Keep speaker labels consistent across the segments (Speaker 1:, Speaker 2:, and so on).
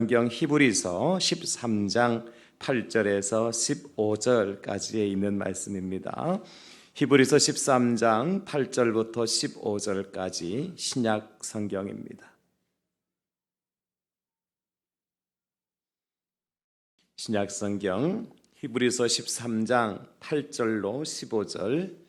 Speaker 1: 성경 히브리서 13장 8절에서 15절까지에 있는 말씀입니다. 히브리서 13장 8절부터 15절까지 신약 성경입니다. 신약 성경 히브리서 13장 8절로 15절,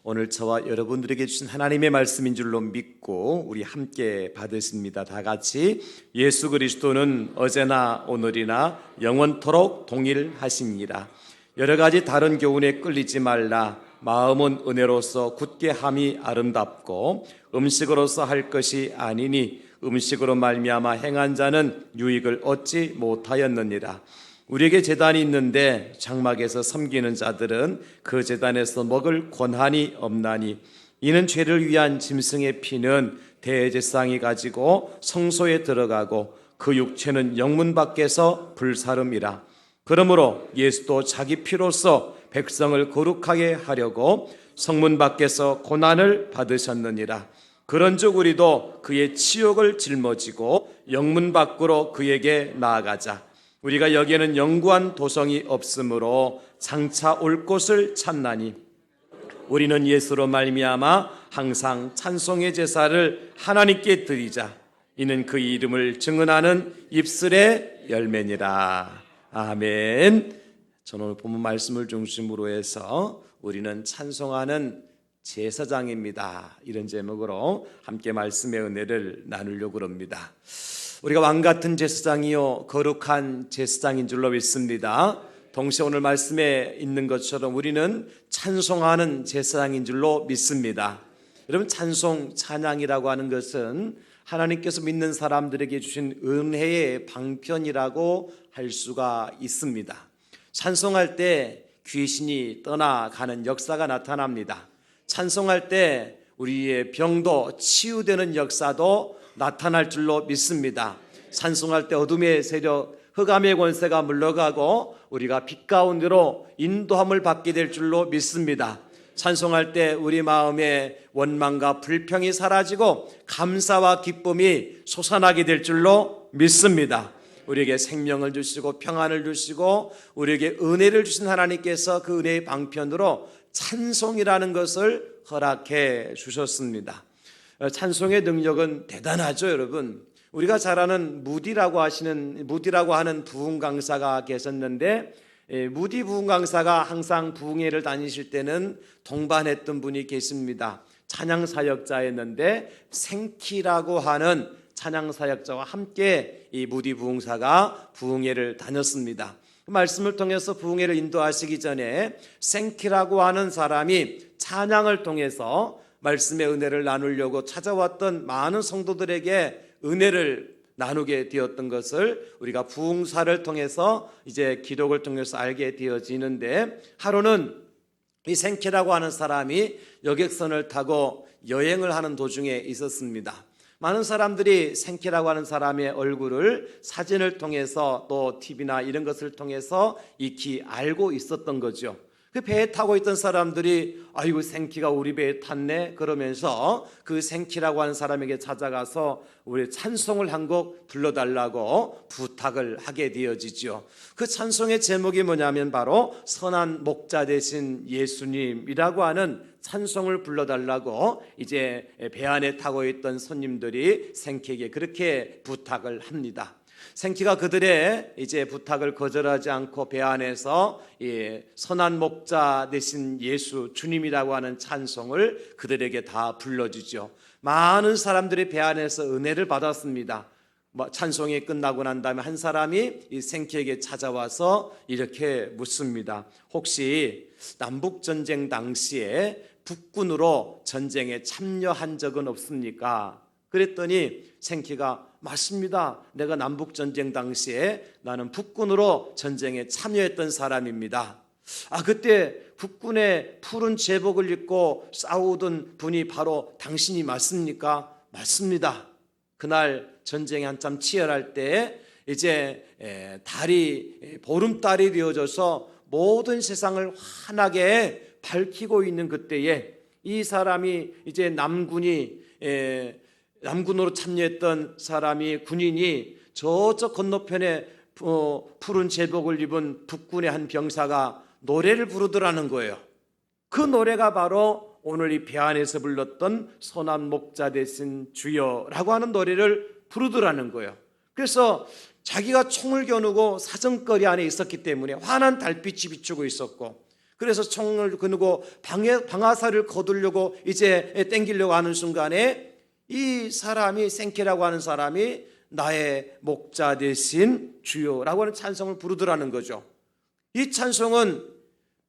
Speaker 1: 오늘 저와 여러분들에게 주신 하나님의 말씀인 줄로 믿고 우리 함께 받으십니다. 다 같이. 예수 그리스도는 어제나 오늘이나 영원토록 동일하시니라. 여러 가지 다른 교훈에 끌리지 말라. 마음은 은혜로서 굳게 함이 아름답고 음식으로서 할 것이 아니니 음식으로 말미암아 행한 자는 유익을 얻지 못하였느니라. 우리에게 제단이 있는데 장막에서 섬기는 자들은 그 제단에서 먹을 권한이 없나니, 이는 죄를 위한 짐승의 피는 대제사장이 가지고 성소에 들어가고 그 육체는 영문 밖에서 불사름이라. 그러므로 예수도 자기 피로써 백성을 거룩하게 하려고 성문 밖에서 고난을 받으셨느니라. 그런즉 우리도 그의 치욕을 짊어지고 영문 밖으로 그에게 나아가자. 우리가 여기에는 영구한 도성이 없으므로 장차 올 곳을 찾나니, 우리는 예수로 말미암아 항상 찬송의 제사를 하나님께 드리자. 이는 그 이름을 증언하는 입술의 열매니라. 아멘. 저는 오늘 본문 말씀을 중심으로 해서 우리는 찬송하는 제사장입니다, 이런 제목으로 함께 말씀의 은혜를 나누려고 합니다. 우리가 왕같은 제사장이요 거룩한 제사장인 줄로 믿습니다. 동시에 오늘 말씀에 있는 것처럼 우리는 찬송하는 제사장인 줄로 믿습니다. 여러분, 찬송, 찬양이라고 하는 것은 하나님께서 믿는 사람들에게 주신 은혜의 방편이라고 할 수가 있습니다. 찬송할 때 귀신이 떠나가는 역사가 나타납니다. 찬송할 때 우리의 병도 치유되는 역사도 나타날 줄로 믿습니다. 찬송할 때 어둠의 세력, 흑암의 권세가 물러가고 우리가 빛 가운데로 인도함을 받게 될 줄로 믿습니다. 찬송할 때 우리 마음의 원망과 불평이 사라지고 감사와 기쁨이 솟아나게 될 줄로 믿습니다. 우리에게 생명을 주시고 평안을 주시고 우리에게 은혜를 주신 하나님께서 그 은혜의 방편으로 찬송이라는 것을 허락해 주셨습니다. 찬송의 능력은 대단하죠, 여러분. 우리가 잘 아는 무디라고 하는 부흥 강사가 계셨는데, 무디 부흥 강사가 항상 부흥회를 다니실 때는 동반했던 분이 계십니다. 찬양 사역자였는데 생키라고 하는 찬양 사역자와 함께 이 무디 부흥사가 부흥회를 다녔습니다. 말씀을 통해서 부흥회를 인도하시기 전에 생키라고 하는 사람이 찬양을 통해서 말씀의 은혜를 나누려고 찾아왔던 많은 성도들에게 은혜를 나누게 되었던 것을 우리가 부흥사를 통해서 이제 기록을 통해서 알게 되어지는데, 하루는 이 생키라고 하는 사람이 여객선을 타고 여행을 하는 도중에 있었습니다. 많은 사람들이 생키라고 하는 사람의 얼굴을 사진을 통해서 또 TV나 이런 것을 통해서 익히 알고 있었던 거죠. 그 배에 타고 있던 사람들이 아이고 생키가 우리 배에 탔네 그러면서 그 생키라고 하는 사람에게 찾아가서 우리 찬송을 한 곡 불러달라고 부탁을 하게 되어지죠. 그 찬송의 제목이 뭐냐면 바로 선한 목자 되신 예수님이라고 하는 찬송을 불러달라고 이제 배 안에 타고 있던 손님들이 생키에게 그렇게 부탁을 합니다. 생키가 그들의 이제 부탁을 거절하지 않고 배 안에서 선한 목자 되신 예수 주님이라고 하는 찬송을 그들에게 다 불러주죠. 많은 사람들이 배 안에서 은혜를 받았습니다. 찬송이 끝나고 난 다음에 한 사람이 이 생키에게 찾아와서 이렇게 묻습니다. 혹시 남북전쟁 당시에 북군으로 전쟁에 참여한 적은 없습니까? 그랬더니 생키가 맞습니다. 내가 남북전쟁 당시에 나는 북군으로 전쟁에 참여했던 사람입니다. 그때 북군의 푸른 제복을 입고 싸우던 분이 바로 당신이 맞습니까? 맞습니다. 그날 전쟁이 한참 치열할 때 이제 보름달이 되어져서 모든 세상을 환하게 밝히고 있는 그때에 이 사람이 이제 남군으로 참여했던 사람이 군인이 저쪽 건너편에 푸른 제복을 입은 북군의 한 병사가 노래를 부르더라는 거예요. 그 노래가 바로 오늘 이 배 안에서 불렀던 선한 목자 되신 주여라고 하는 노래를 부르더라는 거예요. 그래서 자기가 총을 겨누고 사정거리 안에 있었기 때문에 환한 달빛이 비추고 있었고, 그래서 총을 겨누고 방아쇠를 거두려고 이제 땡기려고 하는 순간에 이 사람이 생케라고 하는 사람이 나의 목자 되신 주여라고 하는 찬송을 부르더라는 거죠. 이 찬송은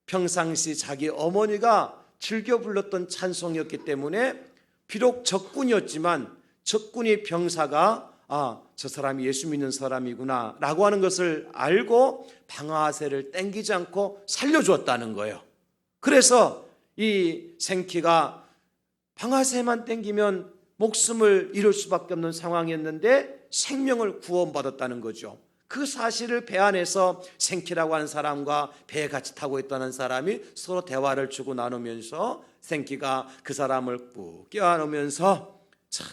Speaker 1: 평상시 자기 어머니가 즐겨 불렀던 찬송이었기 때문에 비록 적군이었지만 적군이 병사가 저 사람이 예수 믿는 사람이구나 라고 하는 것을 알고 방아쇠를 땡기지 않고 살려주었다는 거예요. 그래서 이 생키가 방아쇠만 땡기면 목숨을 잃을 수밖에 없는 상황이었는데 생명을 구원받았다는 거죠. 그 사실을 배 안에서 생키라고 하는 사람과 배에 같이 타고 있다는 사람이 서로 대화를 주고 나누면서 생키가 그 사람을 꾹 껴안으면서 참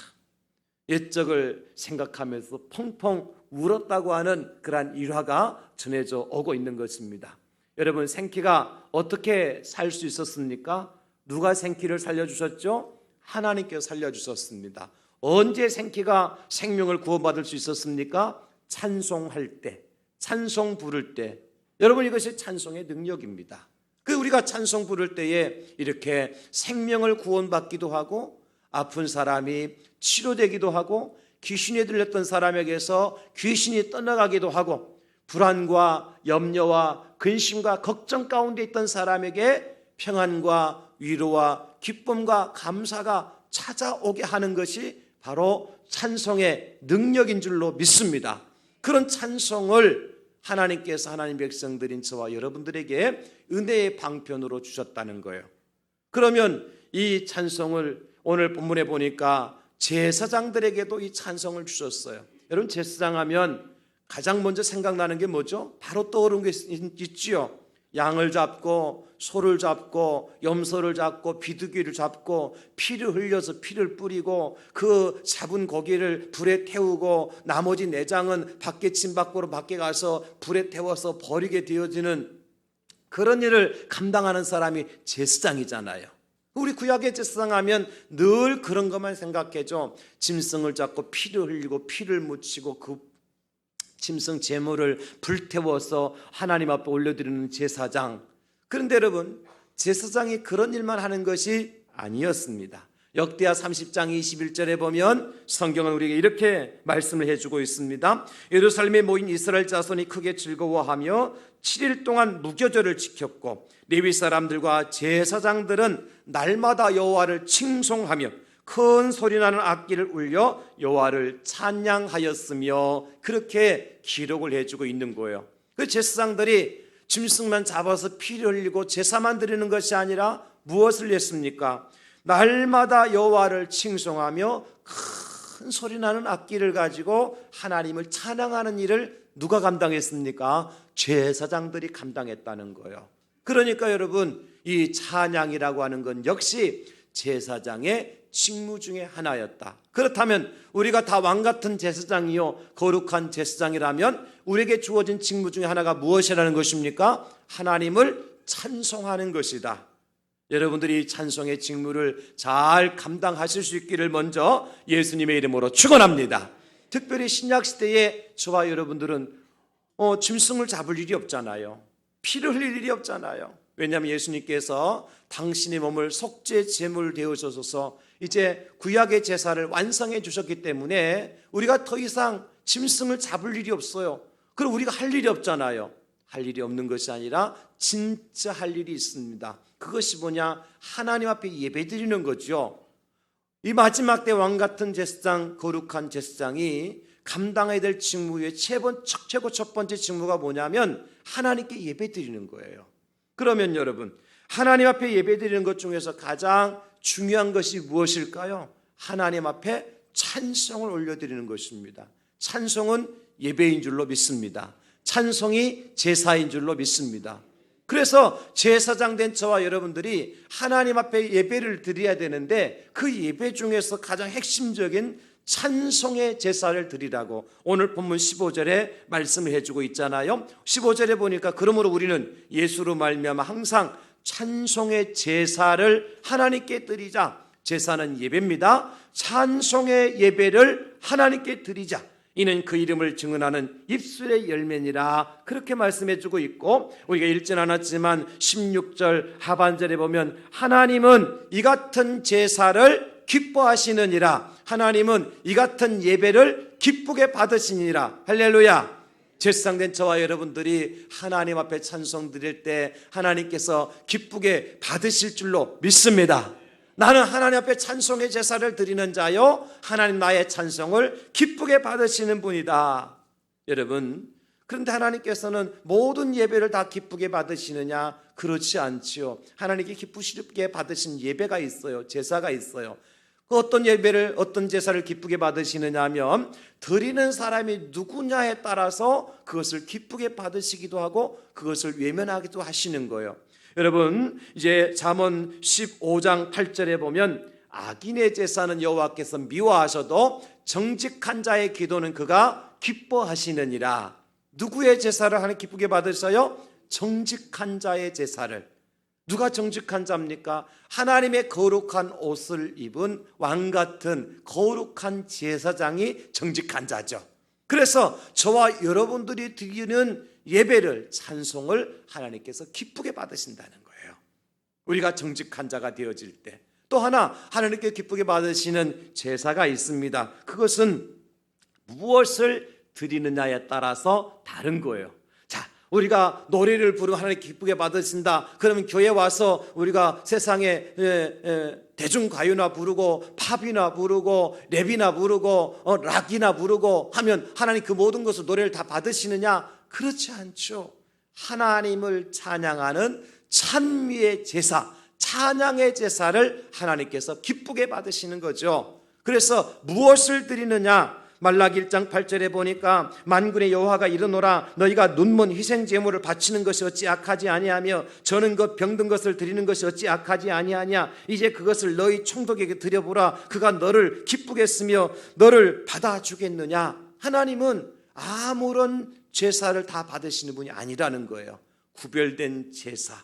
Speaker 1: 옛적을 생각하면서 펑펑 울었다고 하는 그러한 일화가 전해져 오고 있는 것입니다. 여러분, 생키가 어떻게 살 수 있었습니까? 누가 생키를 살려주셨죠? 하나님께서 살려주셨습니다. 언제 생키가 생명을 구원받을 수 있었습니까? 찬송할 때, 찬송 부를 때. 여러분, 이것이 찬송의 능력입니다. 우리가 찬송 부를 때에 이렇게 생명을 구원받기도 하고, 아픈 사람이 치료되기도 하고, 귀신이 들렸던 사람에게서 귀신이 떠나가기도 하고, 불안과 염려와 근심과 걱정 가운데 있던 사람에게 평안과 위로와 기쁨과 감사가 찾아오게 하는 것이 바로 찬송의 능력인 줄로 믿습니다. 그런 찬송을 하나님께서 하나님 백성들인 저와 여러분들에게 은혜의 방편으로 주셨다는 거예요. 그러면 이 찬송을 오늘 본문에 보니까 제사장들에게도 이 찬송을 주셨어요. 여러분, 제사장 하면 가장 먼저 생각나는 게 뭐죠? 바로 떠오르는 게 있지요. 양을 잡고 소를 잡고 염소를 잡고 비둘기를 잡고 피를 흘려서 피를 뿌리고 그 잡은 고기를 불에 태우고 나머지 내장은 밖에 진 밖으로 밖에 가서 불에 태워서 버리게 되어지는 그런 일을 감당하는 사람이 제사장이잖아요. 우리 구약의 제사장 하면 늘 그런 것만 생각해죠. 짐승을 잡고 피를 흘리고 피를 묻히고 그 짐승 제물을 불태워서 하나님 앞에 올려드리는 제사장. 그런데 여러분, 제사장이 그런 일만 하는 것이 아니었습니다. 역대하 30장 21절에 보면 성경은 우리에게 이렇게 말씀을 해주고 있습니다. 예루살렘에 모인 이스라엘 자손이 크게 즐거워하며 7일 동안 무교절을 지켰고, 레위 사람들과 제사장들은 날마다 여호와를 칭송하며 큰 소리나는 악기를 울려 여호와를 찬양하였으며, 그렇게 기록을 해주고 있는 거예요. 그 제사장들이 짐승만 잡아서 피를 흘리고 제사만 드리는 것이 아니라 무엇을 했습니까? 날마다 여호와를 칭송하며 큰 소리나는 악기를 가지고 하나님을 찬양하는 일을 누가 감당했습니까? 제사장들이 감당했다는 거예요. 그러니까 여러분, 이 찬양이라고 하는 건 역시 제사장의 직무 중에 하나였다. 그렇다면 우리가 다 왕같은 제사장이요 거룩한 제사장이라면 우리에게 주어진 직무 중에 하나가 무엇이라는 것입니까? 하나님을 찬송하는 것이다. 여러분들이 이 찬송의 직무를 잘 감당하실 수 있기를 먼저 예수님의 이름으로 축원합니다. 특별히 신약시대에 저와 여러분들은 짐승을 잡을 일이 없잖아요. 피를 흘릴 일이 없잖아요. 왜냐하면 예수님께서 당신의 몸을 속죄 제물 되어주셔서 이제 구약의 제사를 완성해 주셨기 때문에 우리가 더 이상 짐승을 잡을 일이 없어요. 그럼 우리가 할 일이 없잖아요. 할 일이 없는 것이 아니라 진짜 할 일이 있습니다. 그것이 뭐냐? 하나님 앞에 예배드리는 거죠. 이 마지막 때 왕같은 제사장, 거룩한 제사장이 감당해야 될 직무의 최고 첫 번째 직무가 뭐냐면 하나님께 예배드리는 거예요. 그러면 여러분, 하나님 앞에 예배드리는 것 중에서 가장 중요한 것이 무엇일까요? 하나님 앞에 찬송을 올려드리는 것입니다. 찬송은 예배인 줄로 믿습니다. 찬송이 제사인 줄로 믿습니다. 그래서 제사장 된 저와 여러분들이 하나님 앞에 예배를 드려야 되는데 그 예배 중에서 가장 핵심적인 찬송의 제사를 드리라고 오늘 본문 15절에 말씀을 해주고 있잖아요. 15절에 보니까 그러므로 우리는 예수로 말미암아 항상 찬송의 제사를 하나님께 드리자. 제사는 예배입니다. 찬송의 예배를 하나님께 드리자. 이는 그 이름을 증언하는 입술의 열매니라. 그렇게 말씀해주고 있고, 우리가 읽진 않았지만 16절 하반절에 보면 하나님은 이 같은 제사를 기뻐하시느니라. 하나님은 이 같은 예배를 기쁘게 받으시니라. 할렐루야. 제사장된 저와 여러분들이 하나님 앞에 찬송 드릴 때 하나님께서 기쁘게 받으실 줄로 믿습니다. 나는 하나님 앞에 찬송의 제사를 드리는 자요, 하나님 나의 찬송을 기쁘게 받으시는 분이다. 여러분, 그런데 하나님께서는 모든 예배를 다 기쁘게 받으시느냐? 그렇지 않지요. 하나님께 기쁘시게 받으신 예배가 있어요. 제사가 있어요. 그 어떤 예배를, 어떤 제사를 기쁘게 받으시느냐 하면 드리는 사람이 누구냐에 따라서 그것을 기쁘게 받으시기도 하고 그것을 외면하기도 하시는 거예요. 여러분, 이제 잠언 15장 8절에 보면 악인의 제사는 여호와께서 미워하셔도 정직한 자의 기도는 그가 기뻐하시느니라. 누구의 제사를 하나님 기쁘게 받으셔요? 정직한 자의 제사를. 누가 정직한 자입니까? 하나님의 거룩한 옷을 입은 왕같은 거룩한 제사장이 정직한 자죠. 그래서 저와 여러분들이 드리는 예배를, 찬송을 하나님께서 기쁘게 받으신다는 거예요. 우리가 정직한 자가 되어질 때. 또 하나 하나님께 기쁘게 받으시는 제사가 있습니다. 그것은 무엇을 드리느냐에 따라서 다른 거예요. 자, 우리가 노래를 부르고 하나님 기쁘게 받으신다. 그러면 교회 와서 우리가 세상에 대중가요나 부르고 팝이나 부르고 랩이나 부르고 락이나 부르고 하면 하나님 그 모든 것을 노래를 다 받으시느냐? 그렇지 않죠. 하나님을 찬양하는 찬미의 제사, 찬양의 제사를 하나님께서 기쁘게 받으시는 거죠. 그래서 무엇을 드리느냐? 말라기 1장 8절에 보니까 만군의 여호와가 이르노라 너희가 눈먼 희생 제물을 바치는 것이 어찌 악하지 아니하며 저는 것 병든 것을 드리는 것이 어찌 악하지 아니하냐. 이제 그것을 너희 총독에게 드려보라. 그가 너를 기쁘게 쓰며 너를 받아주겠느냐. 하나님은 아무런 제사를 다 받으시는 분이 아니라는 거예요. 구별된 제사,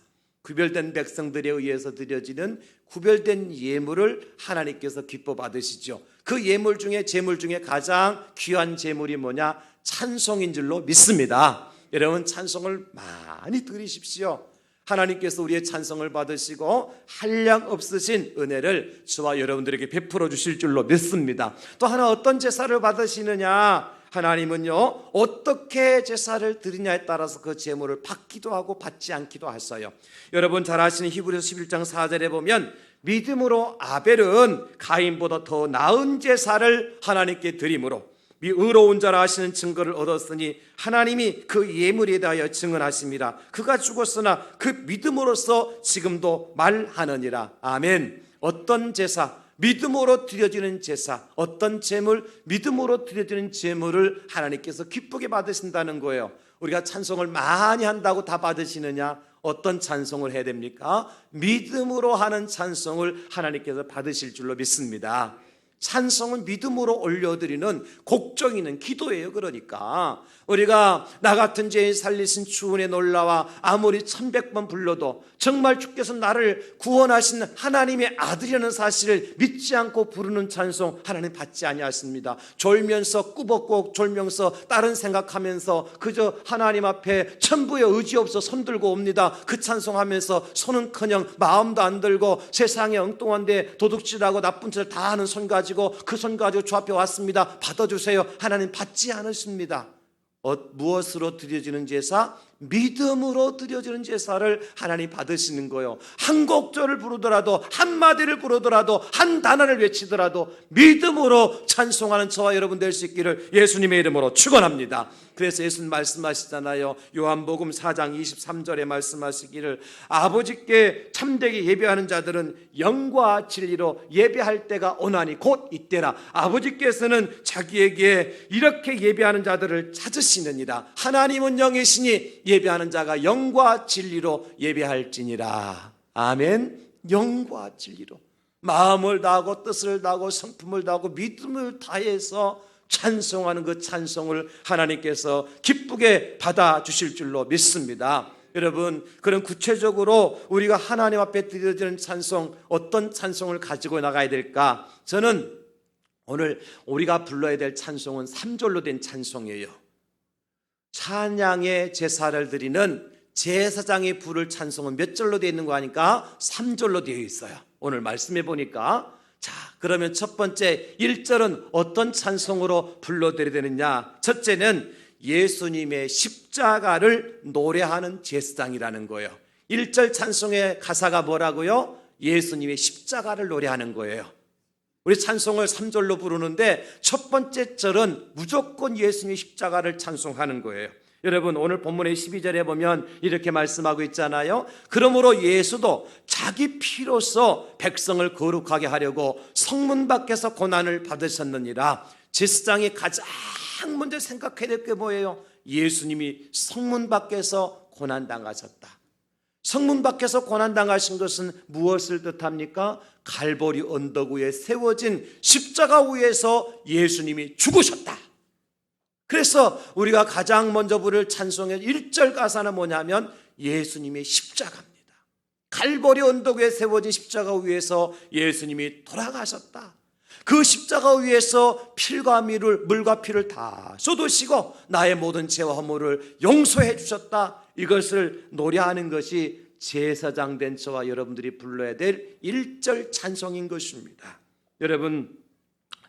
Speaker 1: 구별된 백성들에 의해서 드려지는 구별된 예물을 하나님께서 기뻐 받으시죠. 그 예물 중에, 제물 중에 가장 귀한 제물이 뭐냐? 찬송인 줄로 믿습니다. 여러분, 찬송을 많이 드리십시오. 하나님께서 우리의 찬송을 받으시고 한량 없으신 은혜를 저와 여러분들에게 베풀어 주실 줄로 믿습니다. 또 하나 어떤 제사를 받으시느냐? 하나님은요, 어떻게 제사를 드리냐에 따라서 그 제물을 받기도 하고 받지 않기도 하셔요. 여러분 잘 아시는 히브리서 11장 4절에 보면 믿음으로 아벨은 가인보다 더 나은 제사를 하나님께 드림으로 의로운 자라 하시는 증거를 얻었으니 하나님이 그 예물에 대하여 증언하십니다. 그가 죽었으나 그 믿음으로써 지금도 말하느니라. 아멘. 어떤 제사? 믿음으로 드려지는 제사, 어떤 제물, 믿음으로 드려지는 제물을 하나님께서 기쁘게 받으신다는 거예요. 우리가 찬송을 많이 한다고 다 받으시느냐? 어떤 찬송을 해야 됩니까? 믿음으로 하는 찬송을 하나님께서 받으실 줄로 믿습니다. 찬송은 믿음으로 올려드리는 곡정이는 기도예요. 그러니까 우리가 나 같은 죄인 살리신 주은의 놀라와 아무리 1100번 불러도 정말 주께서 나를 구원하신 하나님의 아들이라는 사실을 믿지 않고 부르는 찬송 하나님 받지 아니하십니다. 졸면서 꾸벅꾸벅 졸면서 다른 생각하면서 그저 하나님 앞에 천부의 의지 없어 손 들고 옵니다. 그 찬송하면서 손은커녕 마음도 안 들고 세상에 엉뚱한데 도둑질하고 나쁜 짓을 다 하는 손 가지고 그 손 가지고 주 앞에 왔습니다. 받아주세요. 하나님 받지 않으십니다. 무엇으로 드려지는 제사? 믿음으로 드려지는 제사를 하나님 받으시는 거예요. 한 곡절을 부르더라도 한마디를 부르더라도 한 단어를 외치더라도 믿음으로 찬송하는 저와 여러분 될 수 있기를 예수님의 이름으로 축원합니다. 그래서 예수님 말씀하시잖아요. 요한복음 4장 23절에 말씀하시기를 아버지께 참되게 예배하는 자들은 영과 진리로 예배할 때가 오나니 곧 이때라. 아버지께서는 자기에게 이렇게 예배하는 자들을 찾으시느니라. 하나님은 영이시니 예배하는 자가 영과 진리로 예배할지니라. 아멘. 영과 진리로. 마음을 다하고 뜻을 다하고 성품을 다하고 믿음을 다해서 찬송하는 그 찬송을 하나님께서 기쁘게 받아주실 줄로 믿습니다. 여러분, 그런 구체적으로 우리가 하나님 앞에 드려지는 찬송, 어떤 찬송을 가지고 나가야 될까? 저는 오늘 우리가 불러야 될 찬송은 3절로 된 찬송이에요. 찬양의 제사를 드리는 제사장이 부를 찬송은 몇 절로 되어 있는 거 아니까 3절로 되어 있어요. 오늘 말씀해 보니까. 자, 그러면 첫 번째 1절은 어떤 찬송으로 불러드려야 되느냐? 첫째는 예수님의 십자가를 노래하는 제사장이라는 거예요. 1절 찬송의 가사가 뭐라고요? 예수님의 십자가를 노래하는 거예요. 우리 찬송을 3절로 부르는데 첫 번째 절은 무조건 예수님의 십자가를 찬송하는 거예요. 여러분, 오늘 본문의 12절에 보면 이렇게 말씀하고 있잖아요. 그러므로 예수도 자기 피로써 백성을 거룩하게 하려고 성문 밖에서 고난을 받으셨느니라. 제사장이 가장 먼저 생각해야 될 게 뭐예요? 예수님이 성문 밖에서 고난당하셨다. 성문 밖에서 고난당하신 것은 무엇을 뜻합니까? 갈보리 언덕 위에 세워진 십자가 위에서 예수님이 죽으셨다. 그래서 우리가 가장 먼저 부를 찬송의 1절 가사는 뭐냐면 예수님의 십자가입니다. 갈보리 언덕 위에 세워진 십자가 위에서 예수님이 돌아가셨다. 그 십자가 위에서 필과 물과 피를 다 쏟으시고 나의 모든 죄와 허물을 용서해 주셨다. 이것을 노래하는 것이 제사장 된 저와 여러분들이 불러야 될 1절 찬송인 것입니다. 여러분,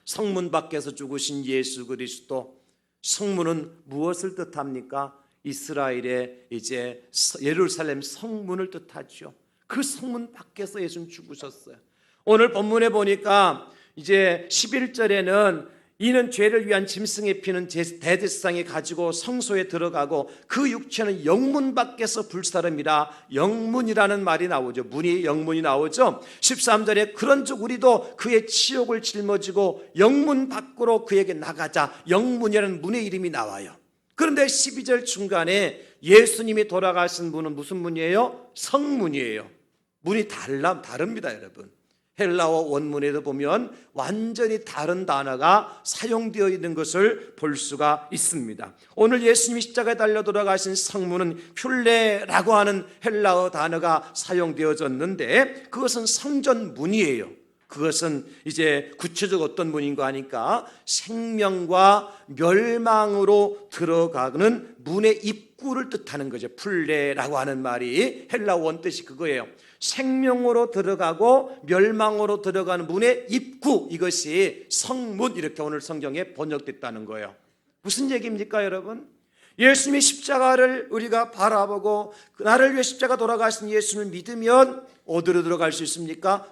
Speaker 1: 성문 밖에서 죽으신 예수 그리스도, 성문은 무엇을 뜻합니까? 이스라엘의 이제 예루살렘 성문을 뜻하죠. 그 성문 밖에서 예수님 죽으셨어요. 오늘 본문에 보니까 이제 11절에는 이는 죄를 위한 짐승의 피는 대제사장이 가지고 성소에 들어가고 그 육체는 영문 밖에서 불사름이라. 영문이라는 말이 나오죠. 문이 영문이 나오죠. 13절에 그런즉 우리도 그의 치욕을 짊어지고 영문 밖으로 그에게 나가자. 영문이라는 문의 이름이 나와요. 그런데 12절 중간에 예수님이 돌아가신 문은 무슨 문이에요? 성문이에요. 문이 다릅니다, 여러분. 헬라어 원문에도 보면 완전히 다른 단어가 사용되어 있는 것을 볼 수가 있습니다. 오늘 예수님이 십자가에 달려 돌아가신 성문은 퓰레라고 하는 헬라어 단어가 사용되어졌는데 그것은 성전문이에요. 그것은 이제 구체적 어떤 문인가 하니까 생명과 멸망으로 들어가는 문의 입구를 뜻하는 거죠. 퓰레라고 하는 말이 헬라어 원뜻이 그거예요. 생명으로 들어가고 멸망으로 들어가는 문의 입구, 이것이 성문, 이렇게 오늘 성경에 번역됐다는 거예요. 무슨 얘기입니까, 여러분? 예수님의 십자가를 우리가 바라보고 나를 위해 십자가 돌아가신 예수님을 믿으면 어디로 들어갈 수 있습니까?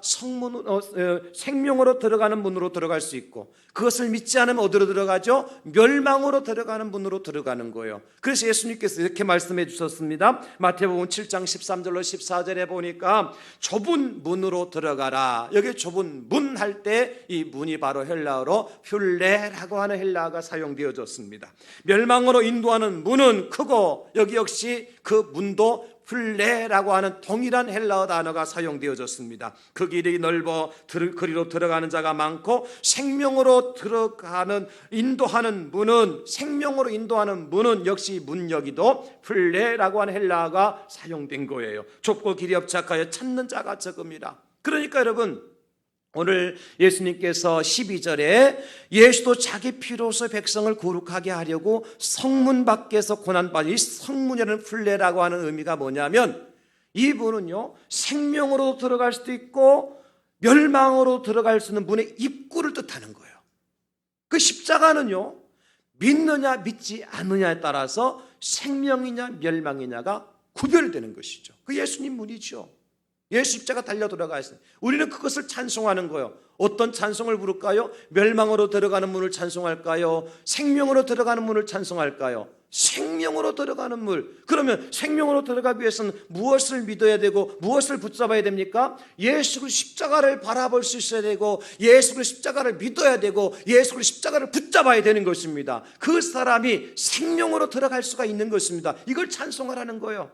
Speaker 1: 생명으로 들어가는 문으로 들어갈 수 있고, 그것을 믿지 않으면 어디로 들어가죠? 멸망으로 들어가는 문으로 들어가는 거예요. 그래서 예수님께서 이렇게 말씀해 주셨습니다. 마태복음 7장 13절로 14절에 보니까 좁은 문으로 들어가라. 여기 좁은 문 할 때 이 문이 바로 헬라어로 퓰레라고 하는 헬라어가 사용되어졌습니다. 멸망으로 인도하는 문은 크고 여기 역시 그 문도 퓰레라고 하는 동일한 헬라어 단어가 사용되어졌습니다. 그 길이 넓어 그리로 들어가는 자가 많고 생명으로 들어가는 인도하는 문은, 생명으로 인도하는 문은 역시 문, 여기도 퓰레라고 하는 헬라어가 사용된 거예요. 좁고 길이 협착하여 찾는 자가 적음이라. 그러니까 여러분, 오늘 예수님께서 12절에 예수도 자기 피로서 백성을 거룩하게 하려고 성문 밖에서 고난받은 이 성문이라는 퓰레라고 하는 의미가 뭐냐면, 이분은요 생명으로 들어갈 수도 있고 멸망으로 들어갈 수 있는 문의 입구를 뜻하는 거예요. 그 십자가는요 믿느냐 믿지 않느냐에 따라서 생명이냐 멸망이냐가 구별되는 것이죠. 그 예수님 문이죠. 예수 십자가 달려 돌아가셨어요. 우리는 그것을 찬송하는 거예요. 어떤 찬송을 부를까요? 멸망으로 들어가는 문을 찬송할까요? 생명으로 들어가는 문을 찬송할까요? 생명으로 들어가는 문. 그러면 생명으로 들어가기 위해서는 무엇을 믿어야 되고 무엇을 붙잡아야 됩니까? 예수 그리스도 십자가를 바라볼 수 있어야 되고 예수 그리스도 십자가를 믿어야 되고 예수 그리스도 십자가를 붙잡아야 되는 것입니다. 그 사람이 생명으로 들어갈 수가 있는 것입니다. 이걸 찬송하라는 거예요.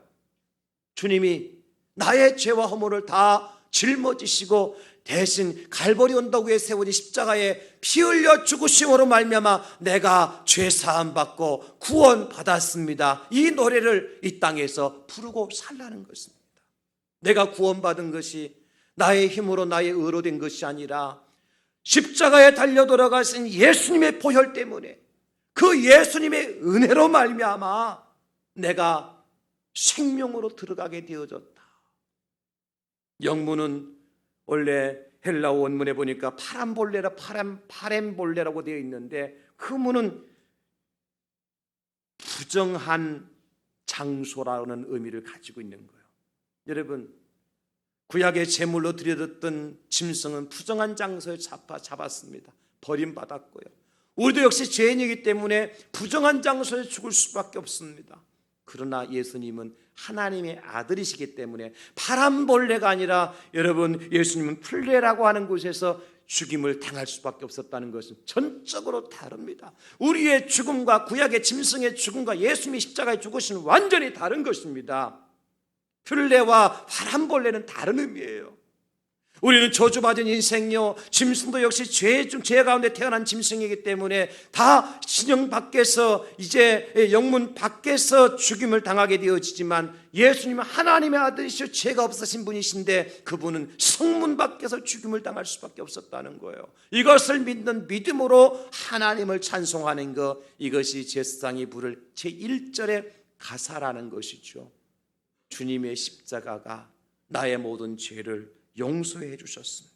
Speaker 1: 주님이 나의 죄와 허물을 다 짊어지시고 대신 갈보리 언덕 위에 세워진 십자가에 피 흘려 죽으심으로 말미암아 내가 죄 사함 받고 구원 받았습니다. 이 노래를 이 땅에서 부르고 살라는 것입니다. 내가 구원받은 것이 나의 힘으로 나의 의로 된 것이 아니라 십자가에 달려 돌아가신 예수님의 보혈 때문에, 그 예수님의 은혜로 말미암아 내가 생명으로 들어가게 되어졌다. 영문은 원래 헬라어 원문에 보니까 파렘볼레라고 되어 있는데, 그 문은 부정한 장소라는 의미를 가지고 있는 거예요. 여러분, 구약의 제물로 드려졌던 짐승은 부정한 장소에 잡았습니다. 버림받았고요. 우리도 역시 죄인이기 때문에 부정한 장소에 죽을 수밖에 없습니다. 그러나 예수님은 하나님의 아들이시기 때문에 파란벌레가 아니라 여러분, 예수님은 풀레라고 하는 곳에서 죽임을 당할 수밖에 없었다는 것은 전적으로 다릅니다. 우리의 죽음과 구약의 짐승의 죽음과 예수님의 십자가에 죽으신 완전히 다른 것입니다. 풀레와 파란벌레는 다른 의미예요. 우리는 저주받은 인생요, 짐승도 역시 죄 가운데 태어난 짐승이기 때문에 다 신령 밖에서, 이제 영문 밖에서 죽임을 당하게 되어지지만, 예수님은 하나님의 아들이시오 죄가 없으신 분이신데 그분은 성문 밖에서 죽임을 당할 수밖에 없었다는 거예요. 이것을 믿는 믿음으로 하나님을 찬송하는 것, 이것이 제사장이 부를 제1절의 가사라는 것이죠. 주님의 십자가가 나의 모든 죄를 용서해 주셨습니다.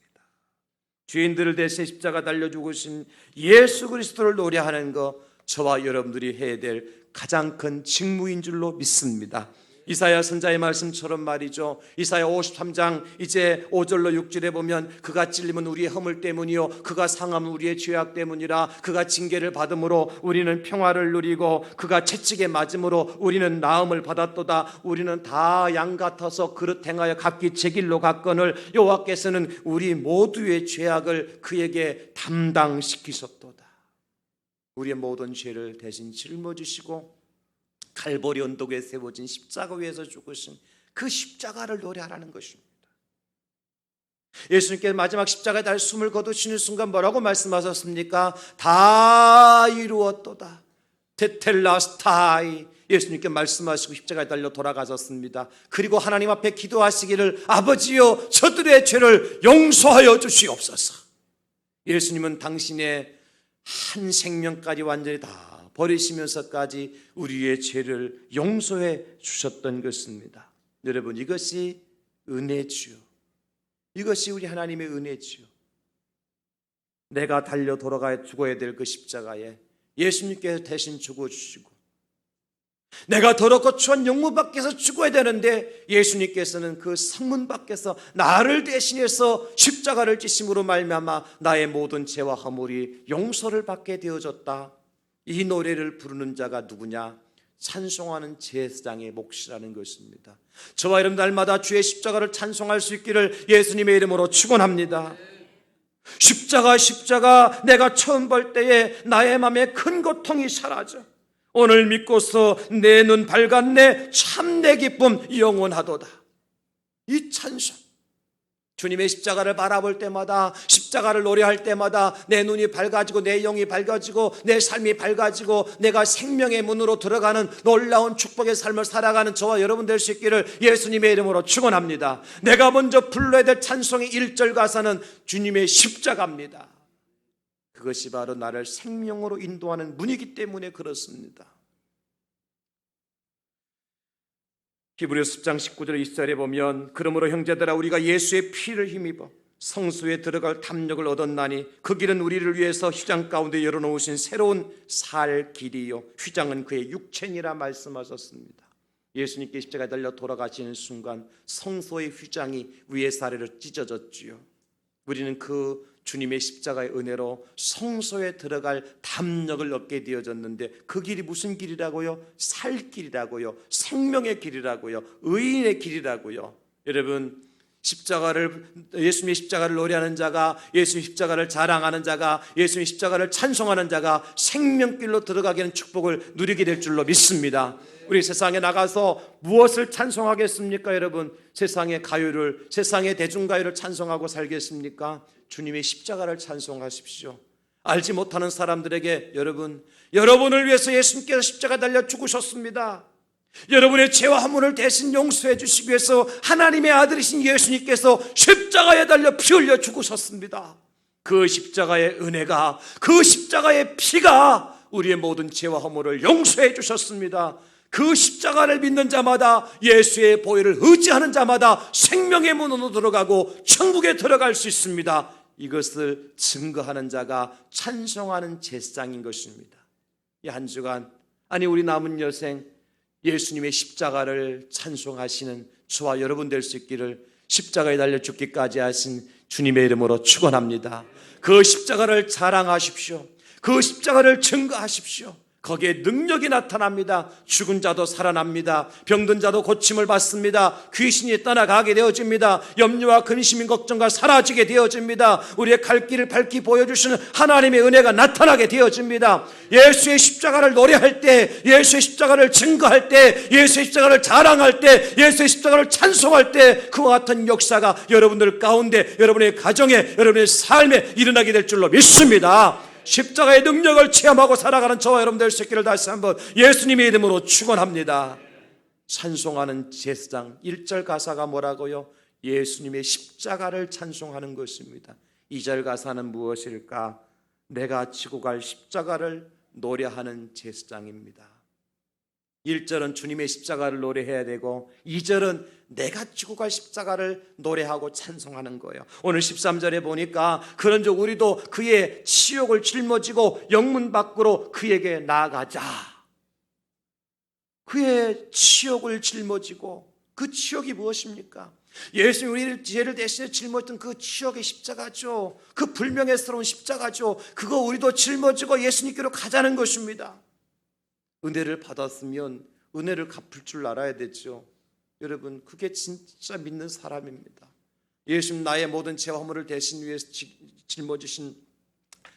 Speaker 1: 죄인들을 대신 십자가 달려 죽으신 예수 그리스도를 노래하는 것, 저와 여러분들이 해야 될 가장 큰 직무인 줄로 믿습니다. 이사야 선자의 말씀처럼 말이죠. 이사야 53장 이제 5절로 6절에 보면, 그가 찔림은 우리의 허물 때문이요 그가 상함은 우리의 죄악 때문이라. 그가 징계를 받음으로 우리는 평화를 누리고 그가 채찍에 맞음으로 우리는 나음을 받았도다. 우리는 다 양 같아서 그릇 행하여 각기 제 길로 갔거늘 여호와께서는 우리 모두의 죄악을 그에게 담당시키셨도다. 우리의 모든 죄를 대신 짊어지시고 갈보리 언덕에 세워진 십자가 위에서 죽으신 그 십자가를 노래하라는 것입니다. 예수님께서 마지막 십자가에 달 숨을 거두시는 순간 뭐라고 말씀하셨습니까? 다 이루었도다. 테텔라스타이. 예수님께 말씀하시고 십자가에 달려 돌아가셨습니다. 그리고 하나님 앞에 기도하시기를, 아버지여 저들의 죄를 용서하여 주시옵소서. 예수님은 당신의 한 생명까지 완전히 다 버리시면서까지 우리의 죄를 용서해 주셨던 것입니다. 여러분, 이것이 은혜지요. 이것이 우리 하나님의 은혜지요. 내가 달려 돌아가 죽어야 될 그 십자가에 예수님께서 대신 죽어주시고, 내가 더럽고 추한 영문 밖에서 죽어야 되는데 예수님께서는 그 성문 밖에서 나를 대신해서 십자가를 지심으로 말미암아 나의 모든 죄와 허물이 용서를 받게 되어졌다. 이 노래를 부르는 자가 누구냐? 찬송하는 제사장의 몫이라는 것입니다. 저와 여러분 날마다 주의 십자가를 찬송할 수 있기를 예수님의 이름으로 축원합니다. 십자가 내가 처음 볼 때에 나의 마음에 큰 고통이 사라져. 오늘 믿고서 내 눈 밝았네. 참 내 기쁨 영원하도다. 이 찬송, 주님의 십자가를 바라볼 때마다, 십자가를 노래할 때마다 내 눈이 밝아지고 내 영이 밝아지고 내 삶이 밝아지고 내가 생명의 문으로 들어가는 놀라운 축복의 삶을 살아가는 저와 여러분 될 수 있기를 예수님의 이름으로 축원합니다. 내가 먼저 불러야 될 찬송의 1절 가사는 주님의 십자가입니다. 그것이 바로 나를 생명으로 인도하는 문이기 때문에 그렇습니다. 히브리서 10장 19절 20절에 보면, 그러므로 형제들아 우리가 예수의 피를 힘입어 성소에 들어갈 담력을 얻었나니 그 길은 우리를 위해서 휘장 가운데 열어놓으신 새로운 살 길이요 휘장은 그의 육체니라 말씀하셨습니다. 예수님께 십자가에 달려 돌아가시는 순간 성소의 휘장이 위에 사례로 찢어졌지요. 우리는 그 주님의 십자가의 은혜로 성소에 들어갈 담력을 얻게 되어졌는데, 그 길이 무슨 길이라고요? 살 길이라고요. 생명의 길이라고요. 의인의 길이라고요. 여러분, 예수님의 십자가를 노래하는 자가, 예수님의 십자가를 자랑하는 자가, 예수님의 십자가를 찬송하는 자가 생명길로 들어가게 하는 축복을 누리게 될 줄로 믿습니다. 우리 세상에 나가서 무엇을 찬송하겠습니까? 여러분, 세상의 가요를, 세상의 대중가요를 찬송하고 살겠습니까? 주님의 십자가를 찬송하십시오. 알지 못하는 사람들에게 여러분을 위해서 예수님께서 십자가 달려 죽으셨습니다. 여러분의 죄와 허물을 대신 용서해 주시기 위해서 하나님의 아들이신 예수님께서 십자가에 달려 피 흘려 죽으셨습니다. 그 십자가의 은혜가, 그 십자가의 피가 우리의 모든 죄와 허물을 용서해 주셨습니다. 그 십자가를 믿는 자마다, 예수의 보혈을 의지하는 자마다 생명의 문으로 들어가고 천국에 들어갈 수 있습니다. 이것을 증거하는 자가 찬송하는 제사장인 것입니다. 이 한 주간, 아니 우리 남은 여생 예수님의 십자가를 찬송하시는 저와 여러분 될 수 있기를 십자가에 달려 죽기까지 하신 주님의 이름으로 축원합니다. 그 십자가를 자랑하십시오. 그 십자가를 증거하십시오. 거기에 능력이 나타납니다. 죽은 자도 살아납니다. 병든 자도 고침을 받습니다. 귀신이 떠나가게 되어집니다. 염려와 근심인 걱정과 사라지게 되어집니다. 우리의 갈 길을 밝히 보여주시는 하나님의 은혜가 나타나게 되어집니다. 예수의 십자가를 노래할 때, 예수의 십자가를 증거할 때, 예수의 십자가를 자랑할 때, 예수의 십자가를 찬송할 때 그와 같은 역사가 여러분들 가운데, 여러분의 가정에, 여러분의 삶에 일어나게 될 줄로 믿습니다. 십자가의 능력을 체험하고 살아가는 저와 여러분 될 수 있기를 다시 한번 예수님의 이름으로 축원합니다. 찬송하는 제사장 1절 가사가 뭐라고요? 예수님의 십자가를 찬송하는 것입니다. 2절 가사는 무엇일까? 내가 지고 갈 십자가를 노래하는 제사장입니다. 1절은 주님의 십자가를 노래해야 되고 2절은 내가 지고 갈 십자가를 노래하고 찬송하는 거예요. 오늘 13절에 보니까 그런즉 우리도 그의 치욕을 짊어지고 영문 밖으로 그에게 나아가자. 그의 치욕을 짊어지고, 그 치욕이 무엇입니까? 예수님이 우리를 죄를 대신에 짊어졌던 그 치욕의 십자가죠. 그 불명예스러운 십자가죠. 그거 우리도 짊어지고 예수님께로 가자는 것입니다. 은혜를 받았으면 은혜를 갚을 줄 알아야 되죠. 여러분, 그게 진짜 믿는 사람입니다. 예수님 나의 모든 죄와 허물을 대신 위해서 짊어지신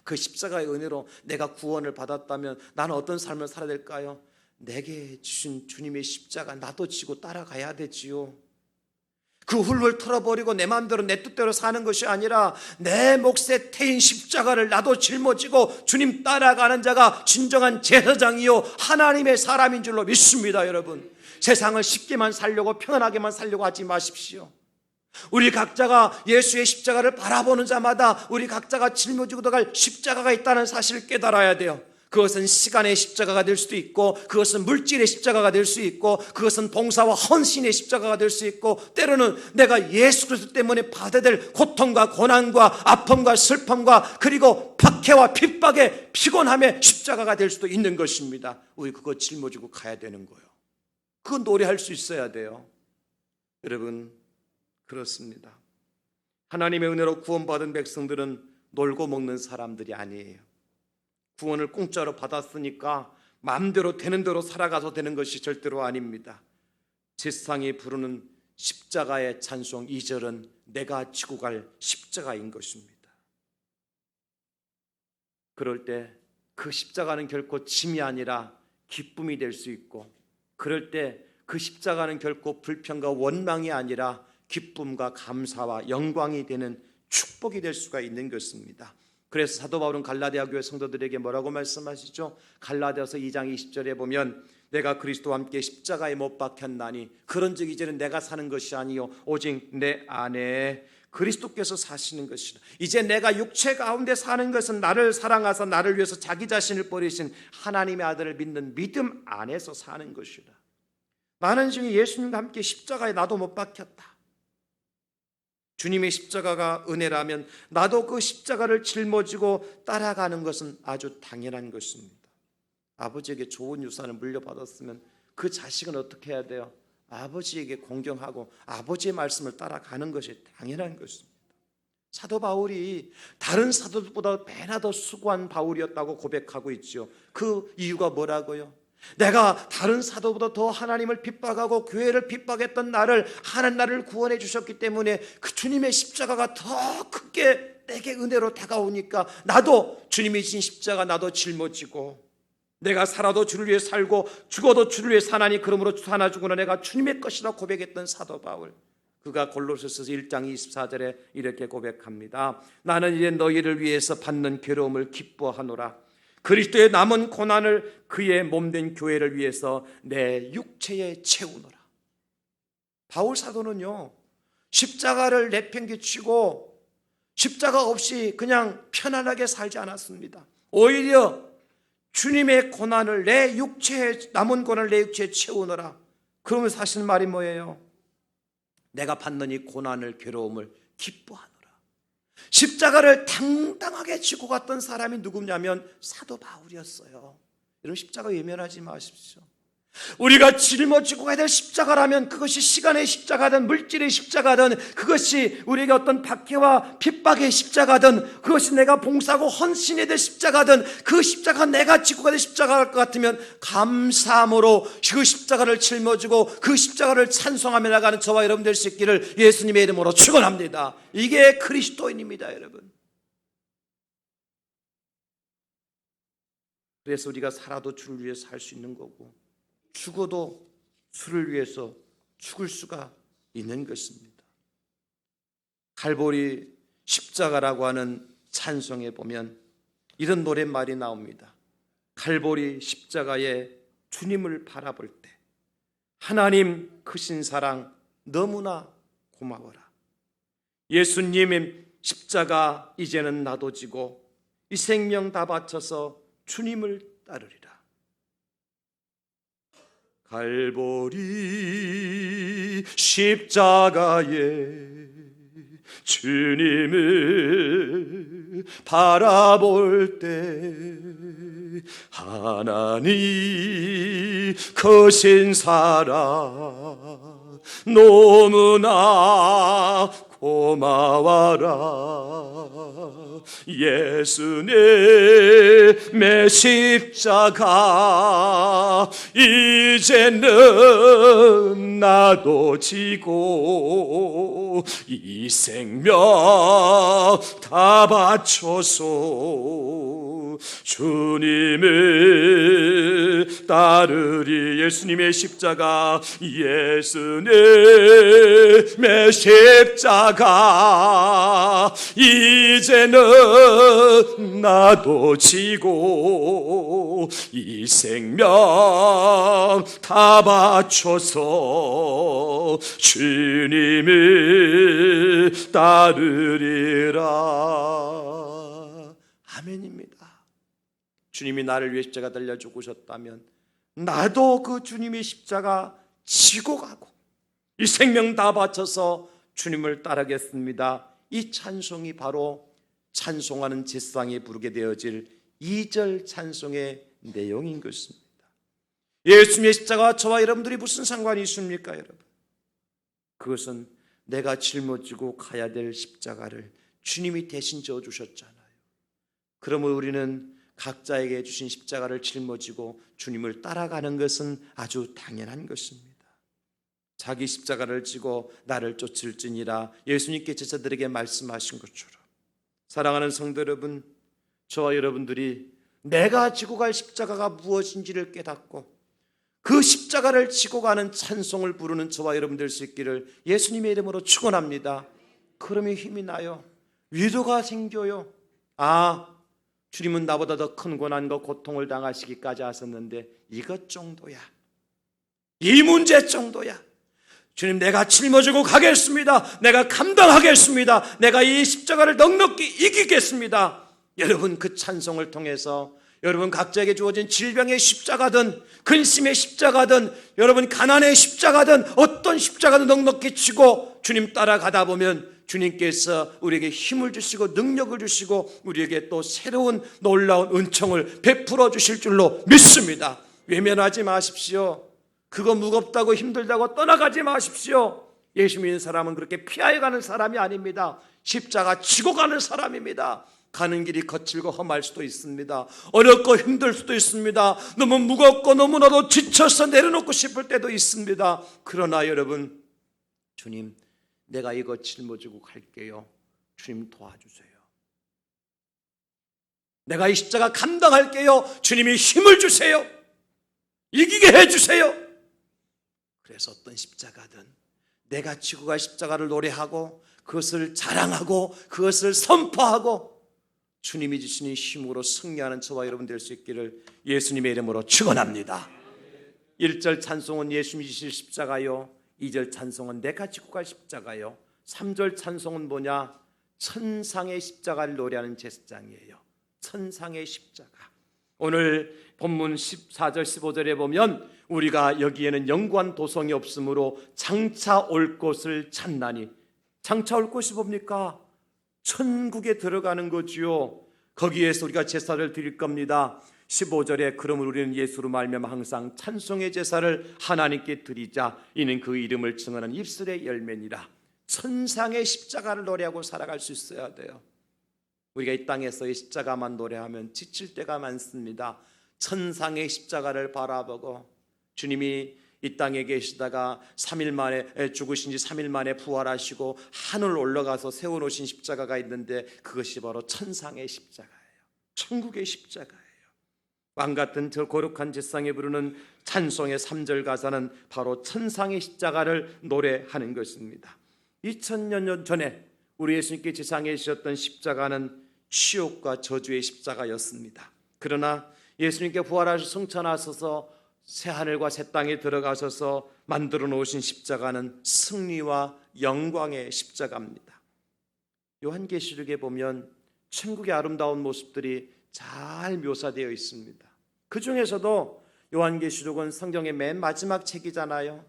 Speaker 1: 그 십자가의 은혜로 내가 구원을 받았다면 나는 어떤 삶을 살아야 될까요? 내게 주신 주님의 십자가 나도 지고 따라가야 되지요. 그 훌훌 털어버리고 내 마음대로 내 뜻대로 사는 것이 아니라 내 몫에 태인 십자가를 나도 짊어지고 주님 따라가는 자가 진정한 제사장이요 하나님의 사람인 줄로 믿습니다. 여러분, 세상을 쉽게만 살려고, 편안하게만 살려고 하지 마십시오. 우리 각자가 예수의 십자가를 바라보는 자마다 우리 각자가 짊어지고 들어갈 십자가가 있다는 사실을 깨달아야 돼요. 그것은 시간의 십자가가 될 수도 있고, 그것은 물질의 십자가가 될 수 있고, 그것은 봉사와 헌신의 십자가가 될 수 있고, 때로는 내가 예수 그리스도 때문에 받아야 될 고통과 고난과 아픔과 슬픔과 그리고 박해와 핍박의 피곤함의 십자가가 될 수도 있는 것입니다. 우리 그거 짊어지고 가야 되는 거예요. 그건 노래할 수 있어야 돼요. 여러분, 그렇습니다. 하나님의 은혜로 구원받은 백성들은 놀고 먹는 사람들이 아니에요. 구원을 공짜로 받았으니까 마음대로 되는 대로 살아가서 되는 것이 절대로 아닙니다. 제사장이 부르는 십자가의 찬송 2절은 내가 지고 갈 십자가인 것입니다. 그럴 때 그 십자가는 결코 짐이 아니라 기쁨이 될 수 있고, 그럴 때 그 십자가는 결코 불평과 원망이 아니라 기쁨과 감사와 영광이 되는 축복이 될 수가 있는 것입니다. 그래서 사도 바울은 갈라디아 교회 성도들에게 뭐라고 말씀하시죠? 갈라디아서 2장 20절에 보면 내가 그리스도와 함께 십자가에 못 박혔나니 그런즉 이제는 내가 사는 것이 아니요 오직 내 안에 그리스도께서 사시는 것이라. 이제 내가 육체 가운데 사는 것은 나를 사랑하사 나를 위해서 자기 자신을 버리신 하나님의 아들을 믿는 믿음 안에서 사는 것이라. 나는 지금 예수님과 함께 십자가에 나도 못 박혔다. 주님의 십자가가 은혜라면 나도 그 십자가를 짊어지고 따라가는 것은 아주 당연한 것입니다. 아버지에게 좋은 유산을 물려받았으면 그 자식은 어떻게 해야 돼요? 아버지에게 공경하고 아버지의 말씀을 따라가는 것이 당연한 것입니다. 사도 바울이 다른 사도들보다 배나 더 수고한 바울이었다고 고백하고 있죠. 그 이유가 뭐라고요? 내가 다른 사도보다 더 하나님을 핍박하고 교회를 핍박했던 나를 하나님 나를 구원해 주셨기 때문에 그 주님의 십자가가 더 크게 내게 은혜로 다가오니까 나도 주님이 진 십자가 나도 짊어지고 내가 살아도 주를 위해 살고 죽어도 주를 위해 사나니 그러므로 사나 죽으나 내가 주님의 것이라 고백했던 사도 바울, 그가 골로새서 1장 24절에 이렇게 고백합니다. 나는 이제 너희를 위해서 받는 괴로움을 기뻐하노라. 그리스도의 남은 고난을 그의 몸된 교회를 위해서 내 육체에 채우노라. 바울 사도는요, 십자가를 내팽개치고 십자가 없이 그냥 편안하게 살지 않았습니다. 오히려 주님의 고난을 내 육체에, 남은 고난을 내 육체에 채우노라. 그러면서 하시는 말이 뭐예요? 내가 받는 이 고난을, 괴로움을 기뻐하노라. 십자가를 당당하게 지고 갔던 사람이 누구냐면 사도 바울이었어요. 여러분, 십자가 외면하지 마십시오. 우리가 짊어지고 가야 될 십자가라면 그것이 시간의 십자가든 물질의 십자가든 그것이 우리에게 어떤 박해와 핍박의 십자가든 그것이 내가 봉사하고 헌신해야 될 십자가든 그 십자가 내가 지고 가야 될 십자가일 것 같으면 감사함으로 그 십자가를 짊어지고 그 십자가를 찬송하며 나가는 저와 여러분 될 수 있기를 예수님의 이름으로 축원합니다. 이게 그리스도인입니다, 여러분. 그래서 우리가 살아도 주를 위해 살 수 있는 거고 죽어도 주를 위해서 죽을 수가 있는 것입니다. 갈보리 십자가라고 하는 찬송에 보면 이런 노랫말이 나옵니다. 갈보리 십자가에 주님을 바라볼 때 하나님 크신 사랑 너무나 고마워라. 예수님의 십자가 이제는 나도 지고 이 생명 다 바쳐서 주님을 따르리라. 갈보리 십자가에 주님을 바라볼 때 하나님 크신 사랑 너무나 고마워라. 예수님의 십자가 이제는 나도 지고 이 생명 다 바쳐서 주님을 따르리. 예수님의 십자가, 예수님의 십자가 이제는 나도 지고 이 생명 다 바쳐서 주님을 따르리라. 아멘입니다. 주님이 나를 위해 십자가 달려 죽으셨다면 나도 그 주님의 십자가 지고 가고 이 생명 다 바쳐서 주님을 따르겠습니다. 이 찬송이 바로 찬송하는 제사장이 부르게 되어질 2절 찬송의 내용인 것입니다. 예수님의 십자가와 저와 여러분들이 무슨 상관이 있습니까, 여러분? 그것은 내가 짊어지고 가야 될 십자가를 주님이 대신 져주셨잖아요. 그러므로 우리는 각자에게 주신 십자가를 짊어지고 주님을 따라가는 것은 아주 당연한 것입니다. 자기 십자가를 지고 나를 쫓을지니라 예수님께 제자들에게 말씀하신 것처럼 사랑하는 성도 여러분, 저와 여러분들이 내가 지고 갈 십자가가 무엇인지를 깨닫고 그 십자가를 지고 가는 찬송을 부르는 저와 여러분 될 수 있기를 예수님의 이름으로 축원합니다. 그러면 힘이 나요. 위로가 생겨요. 아, 주님은 나보다 더 큰 고난과 고통을 당하시기까지 하셨는데 이것 정도야, 이 문제 정도야. 주님, 내가 짊어지고 가겠습니다. 내가 감당하겠습니다. 내가 이 십자가를 넉넉히 이기겠습니다. 여러분, 그 찬송을 통해서 여러분 각자에게 주어진 질병의 십자가든 근심의 십자가든 여러분 가난의 십자가든 어떤 십자가든 넉넉히 지고 주님 따라가다 보면 주님께서 우리에게 힘을 주시고 능력을 주시고 우리에게 또 새로운 놀라운 은총을 베풀어 주실 줄로 믿습니다. 외면하지 마십시오. 그거 무겁다고 힘들다고 떠나가지 마십시오. 예수 믿는 사람은 그렇게 피하여 가는 사람이 아닙니다. 십자가 지고 가는 사람입니다. 가는 길이 거칠고 험할 수도 있습니다. 어렵고 힘들 수도 있습니다. 너무 무겁고 너무나도 지쳐서 내려놓고 싶을 때도 있습니다. 그러나 여러분, 주님, 내가 이거 짊어지고 갈게요. 주님 도와주세요. 내가 이 십자가 감당할게요. 주님이 힘을 주세요. 이기게 해주세요. 그래서 어떤 십자가든 내가 지고 갈 십자가를 노래하고 그것을 자랑하고 그것을 선포하고 주님이 주시는 힘으로 승리하는 저와 여러분 될 수 있기를 예수님의 이름으로 축원합니다. 1절 찬송은 예수님이 주실 십자가요, 2절 찬송은 내가 지고 갈 십자가요, 3절 찬송은 뭐냐? 천상의 십자가를 노래하는 제사장이에요. 천상의 십자가. 오늘 본문 14절 15절에 보면 우리가 여기에는 영구한 도성이 없으므로 장차 올 곳을 찾나니, 장차 올 곳이 뭡니까? 천국에 들어가는 거지요. 거기에서 우리가 제사를 드릴 겁니다. 15절에 그러므로 우리는 예수로 말미암아 항상 찬송의 제사를 하나님께 드리자. 이는 그 이름을 증언하는 입술의 열매니라. 천상의 십자가를 노래하고 살아갈 수 있어야 돼요. 우리가 이 땅에서의 십자가만 노래하면 지칠 때가 많습니다. 천상의 십자가를 바라보고 주님이 이 땅에 계시다가 3일 만에 죽으신 지 3일 만에 부활하시고 하늘 올라가서 세워놓으신 십자가가 있는데 그것이 바로 천상의 십자가예요. 천국의 십자가예요. 왕같은 저 거룩한 제사장에 부르는 찬송의 3절 가사는 바로 천상의 십자가를 노래하는 것입니다. 2000년 전에 우리 예수님께 지상에 지셨던 십자가는 치욕과 저주의 십자가였습니다. 그러나 예수님께 부활하셔서 승천하셔서 새하늘과 새 땅에 들어가셔서 만들어 놓으신 십자가는 승리와 영광의 십자가입니다. 요한계시록에 보면 천국의 아름다운 모습들이 잘 묘사되어 있습니다. 그 중에서도 요한계시록은 성경의 맨 마지막 책이잖아요.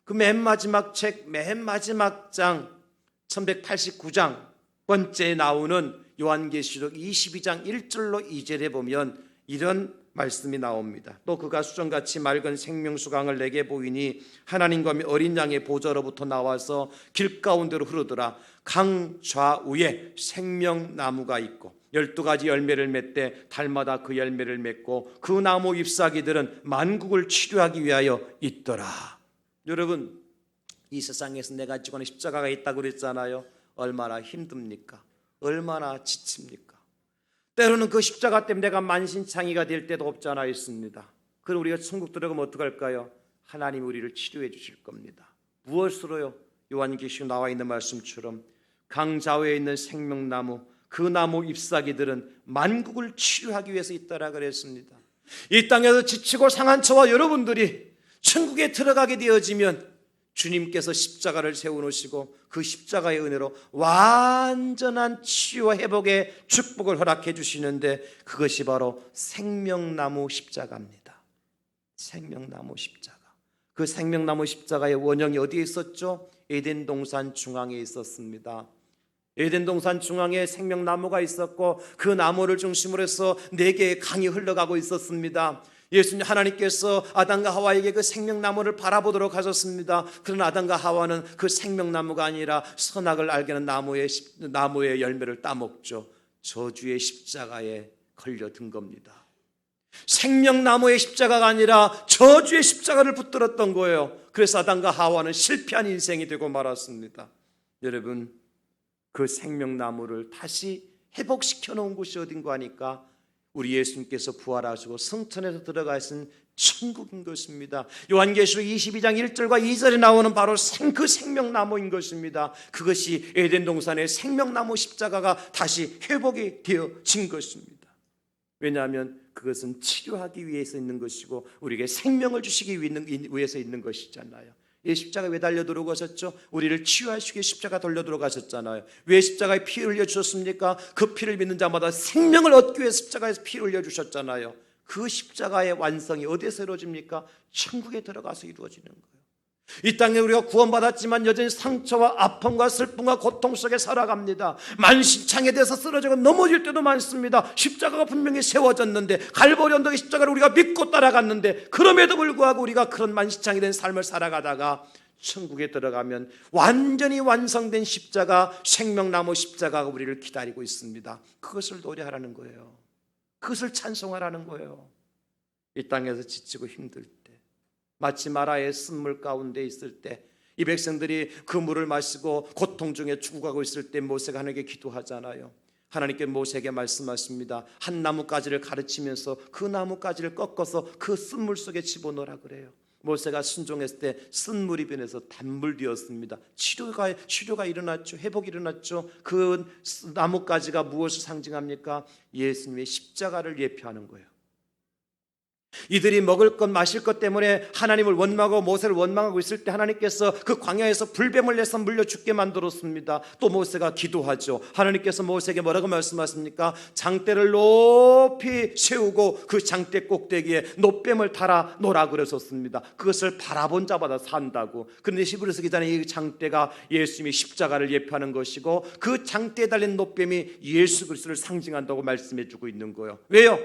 Speaker 1: 그 맨 마지막 책, 맨 마지막 장 1189장 번째에 나오는 요한계시록 22장 1절로 2절에 보면 이런 말씀이 나옵니다. 또 그가 수정같이 맑은 생명수강을 내게 보이니 하나님과 어린 양의 보좌로부터 나와서 길가운데로 흐르더라. 강 좌우에 생명나무가 있고 12가지 열매를 맺되 달마다 그 열매를 맺고 그 나무 잎사귀들은 만국을 치료하기 위하여 있더라. 여러분, 이 세상에서 내가 지고 있는 십자가가 있다고 그랬잖아요. 얼마나 힘듭니까? 얼마나 지칩니까? 때로는 그 십자가 때문에 내가 만신창이가 될 때도 없잖아 있습니다. 그럼 우리가 천국 들어가면 어떡할까요? 하나님 우리를 치료해 주실 겁니다. 무엇으로요? 요한계시록 나와 있는 말씀처럼 강좌우에 있는 생명나무, 그 나무 잎사귀들은 만국을 치료하기 위해서 있다라 그랬습니다. 이 땅에서 지치고 상한 저와 여러분들이 천국에 들어가게 되어지면 주님께서 십자가를 세워놓으시고 그 십자가의 은혜로 완전한 치유와 회복의 축복을 허락해 주시는데 그것이 바로 생명나무 십자가입니다. 생명나무 십자가. 그 생명나무 십자가의 원형이 어디에 있었죠? 에덴 동산 중앙에 있었습니다. 에덴 동산 중앙에 생명나무가 있었고 그 나무를 중심으로 해서 4개의 강이 흘러가고 있었습니다. 예수님 하나님께서 아담과 하와에게 그 생명나무를 바라보도록 하셨습니다. 그러나 아담과 하와는 그 생명나무가 아니라 선악을 알게 하는 나무의 열매를 따먹죠. 저주의 십자가에 걸려든 겁니다. 생명나무의 십자가가 아니라 저주의 십자가를 붙들었던 거예요. 그래서 아담과 하와는 실패한 인생이 되고 말았습니다. 여러분, 그 생명나무를 다시 회복시켜 놓은 곳이 어딘가 하니까 우리 예수님께서 부활하시고 성천에서 들어가신 천국인 것입니다. 요한계시록 22장 1절과 2절에 나오는 바로 그 생명나무인 것입니다. 그것이 에덴 동산의 생명나무 십자가가 다시 회복이 되어진 것입니다. 왜냐하면 그것은 치료하기 위해서 있는 것이고 우리에게 생명을 주시기 위해서 있는 것이잖아요. 이 십자가 왜 달려 들어가셨죠? 우리를 치유하시기 위해 십자가 달려 들어가셨잖아요. 왜 십자가에 피 흘려 주셨습니까? 그 피를 믿는 자마다 생명을 얻기 위해 십자가에서 피 흘려 주셨잖아요. 그 십자가의 완성이 어디에서 이루어집니까? 천국에 들어가서 이루어지는 거예요. 이 땅에 우리가 구원받았지만 여전히 상처와 아픔과 슬픔과 고통 속에 살아갑니다. 만신창에 대해서 쓰러지고 넘어질 때도 많습니다. 십자가가 분명히 세워졌는데 갈보리 언덕의 십자가를 우리가 믿고 따라갔는데 그럼에도 불구하고 우리가 그런 만신창에 된 삶을 살아가다가 천국에 들어가면 완전히 완성된 십자가, 생명나무 십자가가 우리를 기다리고 있습니다. 그것을 노래하라는 거예요. 그것을 찬송하라는 거예요. 이 땅에서 지치고 힘들 때, 마치 마라의 쓴물 가운데 있을 때, 이 백성들이 그 물을 마시고 고통 중에 죽어가고 있을 때 모세가 하나님께 기도하잖아요. 하나님께 모세에게 말씀하십니다. 한 나뭇가지를 가르치면서 그 나뭇가지를 꺾어서 그 쓴물 속에 집어넣으라 그래요. 모세가 순종했을 때 쓴물이 변해서 단물 되었습니다. 치료가 일어났죠. 회복이 일어났죠. 그 나뭇가지가 무엇을 상징합니까? 예수님의 십자가를 예표하는 거예요. 이들이 먹을 것 마실 것 때문에 하나님을 원망하고 모세를 원망하고 있을 때 하나님께서 그 광야에서 불뱀을 내서 물려 죽게 만들었습니다. 또 모세가 기도하죠. 하나님께서 모세에게 뭐라고 말씀하십니까? 장대를 높이 세우고 그 장대 꼭대기에 놋뱀을 달아 놓으라 그러셨습니다. 그것을 바라본 자마다 산다고. 그런데 히브리서 기자는 이 장대가 예수님의 십자가를 예표하는 것이고 그 장대에 달린 놋뱀이 예수 그리스도를 상징한다고 말씀해 주고 있는 거예요. 왜요?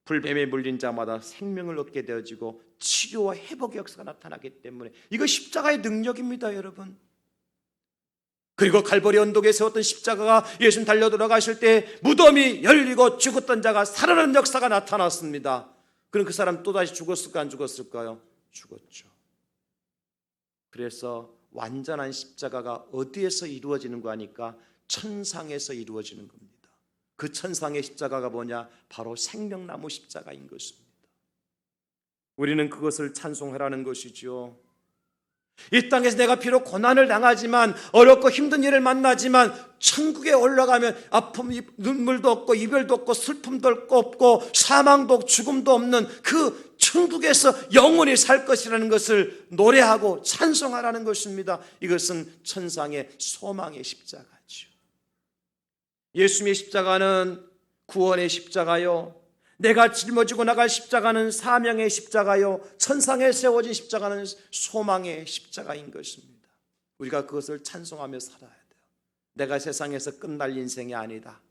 Speaker 1: 불뱀에 물린 자마다 생명을 얻게 되어지고 치료와 회복의 역사가 나타나기 때문에 이거 십자가의 능력입니다, 여러분. 그리고 갈보리 언덕에 세웠던 십자가가 예수님 달려 들어가실 때 무덤이 열리고 죽었던 자가 살아나는 역사가 나타났습니다. 그럼 그 사람 또다시 죽었을까 안 죽었을까요? 죽었죠. 그래서 완전한 십자가가 어디에서 이루어지는 거 하니까 천상에서 이루어지는 겁니다. 그 천상의 십자가가 뭐냐? 바로 생명나무 십자가인 것입니다. 우리는 그것을 찬송하라는 것이죠. 이 땅에서 내가 비록 고난을 당하지만, 어렵고 힘든 일을 만나지만, 천국에 올라가면 아픔, 눈물도 없고 이별도 없고 슬픔도 없고 사망도 죽음도 없는 그 천국에서 영원히 살 것이라는 것을 노래하고 찬송하라는 것입니다. 이것은 천상의 소망의 십자가죠. 예수님의 십자가는 구원의 십자가요, 내가 짊어지고 나갈 십자가는 사명의 십자가요, 천상에 세워진 십자가는 소망의 십자가인 것입니다. 우리가 그것을 찬송하며 살아야 돼요. 내가 세상에서 끝날 인생이 아니다.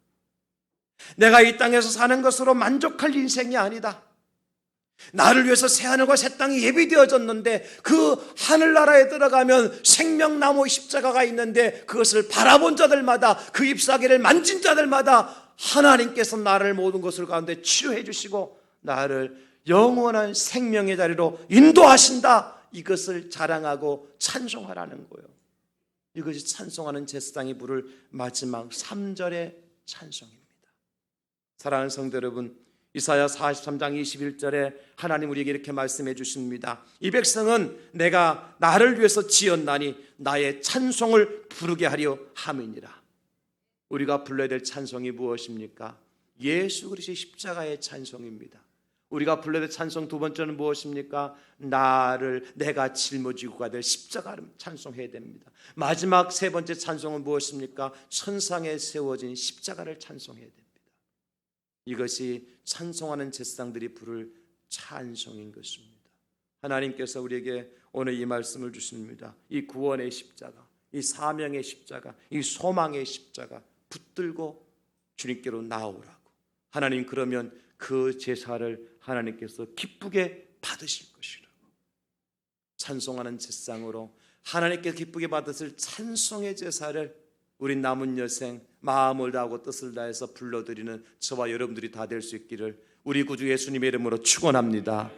Speaker 1: 내가 이 땅에서 사는 것으로 만족할 인생이 아니다. 나를 위해서 새하늘과 새 땅이 예비되어졌는데 그 하늘나라에 들어가면 생명나무 십자가가 있는데 그것을 바라본 자들마다, 그 잎사귀를 만진 자들마다 하나님께서 나를 모든 것을 가운데 치료해 주시고 나를 영원한 생명의 자리로 인도하신다. 이것을 자랑하고 찬송하라는 거예요. 이것이 찬송하는 제사장이 부를 마지막 3절의 찬송입니다. 사랑하는 성도 여러분, 이사야 43장 21절에 하나님 우리에게 이렇게 말씀해 주십니다. 이 백성은 내가 나를 위해서 지었나니 나의 찬송을 부르게 하려 함이니라. 우리가 불러야 될 찬송이 무엇입니까? 예수 그리스도의 십자가의 찬송입니다. 우리가 불러야 될 찬송 두 번째는 무엇입니까? 내가 짊어지고 가야 될 십자가를 찬송해야 됩니다. 마지막 세 번째 찬송은 무엇입니까? 천상에 세워진 십자가를 찬송해야 됩니다. 이것이 찬송하는 제사장들이 부를 찬송인 것입니다. 하나님께서 우리에게 오늘 이 말씀을 주십니다. 이 구원의 십자가, 이 사명의 십자가, 이 소망의 십자가 붙들고 주님께로 나오라고. 하나님 그러면 그 제사를 하나님께서 기쁘게 받으실 것이라고. 찬송하는 제사장으로 하나님께 기쁘게 받으실 찬송의 제사를 우리 남은 여생 마음을 다하고 뜻을 다해서 불러드리는 저와 여러분들이 다 될 수 있기를 우리 구주 예수님의 이름으로 축원합니다.